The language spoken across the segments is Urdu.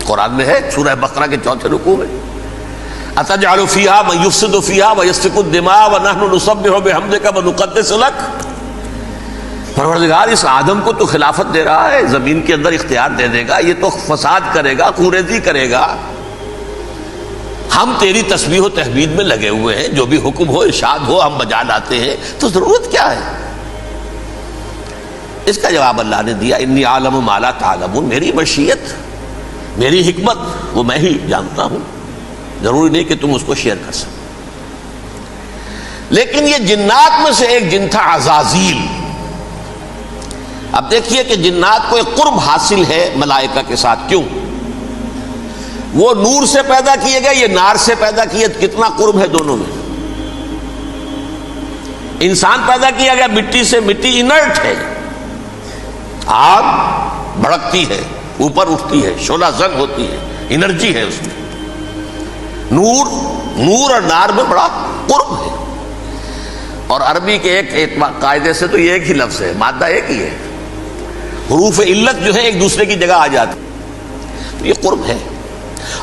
قرآن میں ہے سورہ بقرہ کے 4 رکوع میں، اتجعل فیہا من یفسد فیہا ویسفک الدماء ونحن نسبح بحمدک ونقدس لک۔ پروردگار اس آدم کو تو خلافت دے رہا ہے، زمین کے اندر اختیار دے دے گا، یہ تو فساد کرے گا، خونریزی کرے گا، ہم تیری تسبیح و تحمید میں لگے ہوئے ہیں، جو بھی حکم ہو ارشاد ہو ہم بجا لاتے ہیں، تو ضرورت کیا ہے؟ اس کا جواب اللہ نے دیا، انی اعلم ما لا تعلمون، میری مشیت، میری حکمت وہ میں ہی جانتا ہوں، ضروری نہیں کہ تم اس کو شیئر کر سکو۔ لیکن یہ جنات میں سے ایک جن تھا عزازیل۔ اب دیکھیے کہ جنات کو ایک قرب حاصل ہے ملائکہ کے ساتھ، کیوں؟ وہ نور سے پیدا کیے گئے، یہ نار سے پیدا کیے، کتنا قرب ہے دونوں میں۔ انسان پیدا کیا گیا مٹی سے، مٹی انرٹ ہے، آگ بھڑکتی ہے، اوپر اٹھتی ہے، شعلہ زن ہوتی ہے، انرجی ہے اس میں۔ نور اور نار میں بڑا قرب ہے، اور عربی کے ایک قاعدے سے تو یہ ایک ہی لفظ ہے، مادہ ایک ہی ہے، حروف علت جو ہے ایک دوسرے کی جگہ آ جاتی، تو یہ قرب ہے،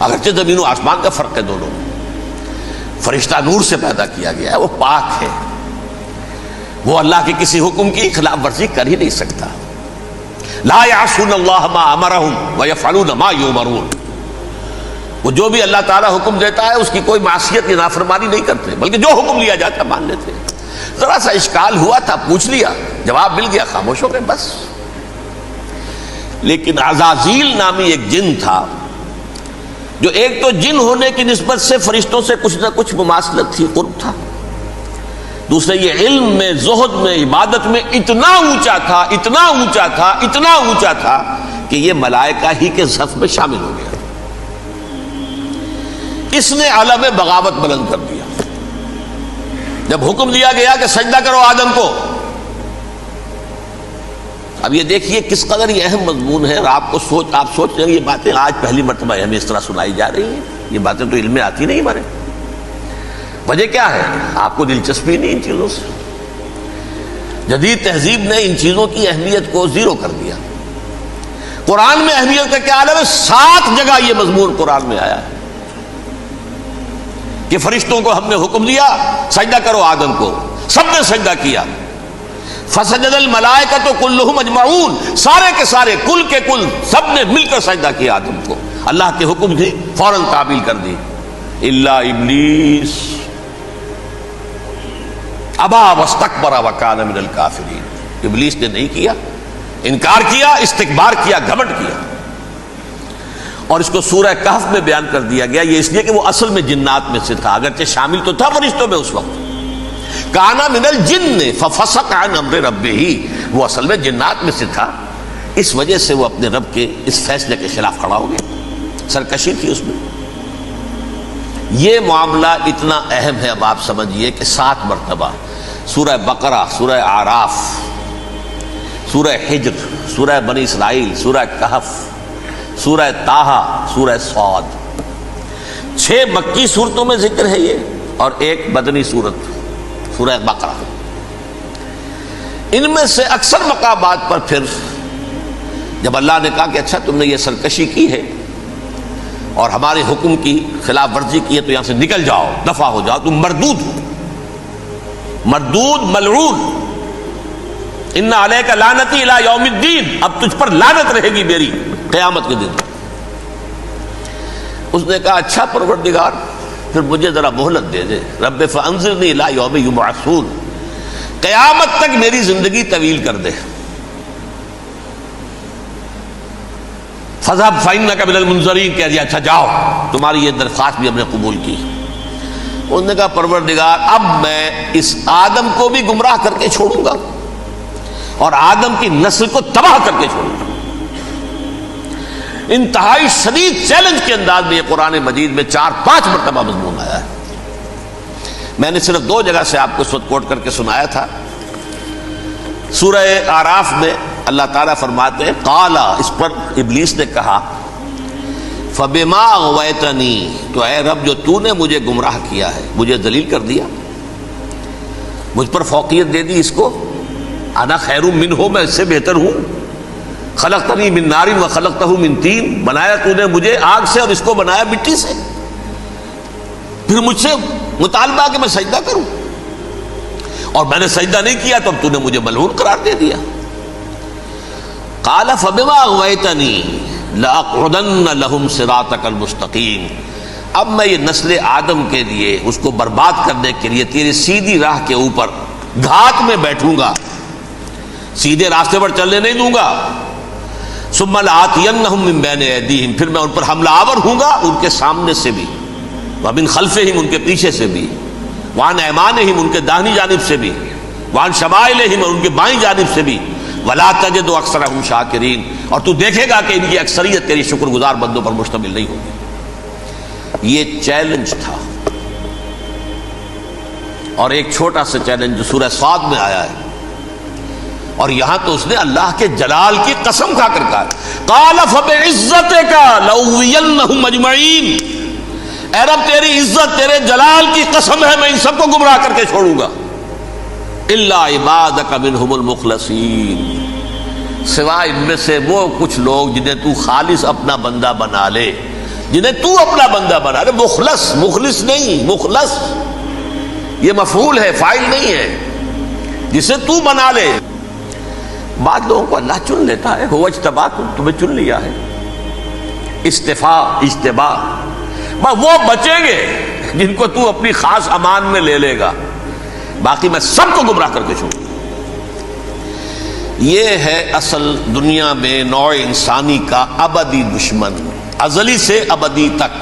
اگرچہ زمین و آسمان کا فرق ہے دونوں میں۔ فرشتہ نور سے پیدا کیا گیا ہے، وہ پاک ہے، وہ اللہ کے کسی حکم کی خلاف ورزی کر ہی نہیں سکتا۔ لا یعصون اللہ ما امرہم ویفعلون ما یؤمرون، وہ جو بھی اللہ تعالیٰ حکم دیتا ہے اس کی کوئی معصیت یا نافرمانی نہیں کرتے، بلکہ جو حکم لیا جاتا مان لیتے۔ ذرا سا اشکال ہوا تھا، پوچھ لیا، جواب مل گیا، خاموش ہو گئے بس۔ لیکن عزازیل نامی ایک جن تھا، جو ایک تو جن ہونے کی نسبت سے فرشتوں سے کچھ نہ کچھ مماثلت تھی، قرب تھا، دوسرے یہ علم میں، زہد میں، عبادت میں اتنا اونچا تھا، اتنا اونچا تھا، اتنا اونچا تھا کہ یہ ملائکہ ہی کے صف میں شامل ہو گیا۔ اس نے علم بغاوت بلند کر دیا۔ جب حکم دیا گیا کہ سجدہ کرو آدم کو، اب یہ دیکھیے کس قدر یہ اہم مضمون ہے، اور آپ سوچ رہے ہیں یہ باتیں آج پہلی مرتبہ ہمیں اس طرح سنائی جا رہی ہیں، یہ باتیں تو علم میں آتی نہیں ہمارے۔ وجہ کیا ہے؟ آپ کو دلچسپی نہیں ان چیزوں سے، جدید تہذیب نے ان چیزوں کی اہمیت کو زیرو کر دیا۔ قرآن میں اہمیت کا کیا عالم ہے؟ 7 جگہ یہ مضمون قرآن میں آیا ہے کہ فرشتوں کو ہم نے حکم دیا سجدہ کرو آدم کو، سب نے سجدہ کیا۔ فسجد الملائکۃ کلھم اجمعون، سارے کے سارے، کل کے کل، سب نے مل کر سجدہ کیا آدم کو، اللہ کے حکم کی فوراً تعمیل کر دی، الا ابلیس ابا واستکبر وکان من الکافرین، ابلیس نے نہیں کیا، انکار کیا، استکبار کیا، گھمنڈ کیا۔ اور اس کو سورہ کہف میں بیان کر دیا گیا، یہ اس لیے کہ وہ اصل میں جنات میں سے تھا، اگرچہ شامل تو تھا فرشتوں میں اس وقت، کانا من الجن ففسق عن امر ربہ، وہ اصل میں جنات میں سے تھا، اس وجہ سے وہ اپنے رب کے اس فیصلے کے خلاف کھڑا ہو گیا، سرکشی تھی اس میں۔ یہ معاملہ اتنا اہم ہے، اب آپ سمجھیے کہ 7 مرتبہ سورہ بقرہ، سورہ اعراف، سورہ حجر، سورہ بنی اسرائیل، سورہ کہف، سورہ طٰہٰ، سورہ صاد، 6 مکی صورتوں میں ذکر ہے یہ، اور ایک مدنی صورت سورہ بقرہ۔ ان میں سے اکثر مقامات پر پھر جب اللہ نے کہا کہ اچھا تم نے یہ سرکشی کی ہے اور ہمارے حکم کی خلاف ورزی کی ہے تو یہاں سے نکل جاؤ، دفع ہو جاؤ، تم مردود ہو، مردود ملعون، ان علیک لعنتی الی یوم الدین، اب تجھ پر لعنت رہے گی میری قیامت کے دن۔ اس نے کہا اچھا پروردگار پھر مجھے ذرا مہلت دے دے، رب فانظرنی الی یوم یبعثون، قیامت تک میری زندگی طویل کر دے۔ فذهب فإنك من المنظرین، کہہ دیا اچھا جاؤ، تمہاری یہ درخواست بھی ہم نے قبول کی۔ انہوں نے کہا پروردگار اب میں اس آدم کو بھی گمراہ کر کے چھوڑوں گا اور آدم کی نسل کو تباہ کر کے چھوڑوں گا۔ انتہائی شدید چیلنج کے انداز میں یہ قرآن مجید میں 4-5 مرتبہ مضمون آیا ہے۔ میں نے صرف 2 جگہ سے آپ کو اس وقت کوٹ کر کے سنایا تھا۔ سورہ اعراف میں اللہ تعالیٰ فرماتے ہیں قالا، اس پر ابلیس نے کہا فبما اغویتنی، تو اے رب جو تو نے مجھے گمراہ کیا ہے، مجھے ذلیل کر دیا، مجھ پر فوقیت دے دی، اس کو انا خیر منہ، میں اس سے بہتر ہوں، خلقتنی من نار و خلقتہ من طین، بنایا تو نے مجھے آگ سے اور اس کو بنایا مٹی سے، پھر مجھ سے مطالبہ کہ میں سجدہ کروں، اور میں نے سجدہ نہیں کیا تو اب تو نے مجھے ملعون قرار دے دیا۔ قال فبما اغویتنی لأقعدن لهم صراطک المستقیم، اب میں یہ نسل آدم کے لیے، اس کو برباد کرنے کے لیے تیری سیدھی راہ کے اوپر گھات میں بیٹھوں گا، سیدھے راستے پر چلنے نہیں دوں گا۔ ثم لآتینہم من بین ایدیہم، پھر میں ان پر حملہ آور ہوں گا، ان کے سامنے سے بھی، ومن خلفہم، ان کے پیچھے سے بھی، وعن ایمانہم، ان کے داہنی جانب سے بھی، وعن شمائلہم، اور ان کے بائیں جانب سے بھی، ولا تجد اکثرہم شاکرین، اور تو دیکھے گا کہ ان کی اکثریت تیری شکر گزار بندوں پر مشتمل نہیں ہوگی۔ یہ چیلنج تھا، اور ایک چھوٹا سا چیلنج جو سورہ صاد میں آیا ہے، اور یہاں تو اس نے اللہ کے جلال کی قسم کھا کر کہا، قال فبعزتک لأغوینہم اجمعین، اے رب تیری عزت، تیرے جلال کی قسم ہے میں ان سب کو گمراہ کر کے چھوڑوں گا، الا عبادک منہم المخلصین، سوائے ان میں سے وہ کچھ لوگ جنہیں تو خالص اپنا بندہ بنا لے، جنہیں تو اپنا بندہ بنا لے، مخلص، مخلص نہیں، مخلص یہ مفعول ہے، فاعل نہیں ہے، جسے تو بنا لے۔ بعض لوگوں کو اللہ چن لیتا ہے، هو اجتباکم، تمہیں چن لیا ہے، استفاء، اجتباء، وہ بچیں گے جن کو تو اپنی خاص امان میں لے لے گا، باقی میں سب کو گمراہ کر کے چھوڑوں۔ یہ ہے اصل دنیا میں نوع انسانی کا ابدی دشمن، ازلی سے ابدی تک۔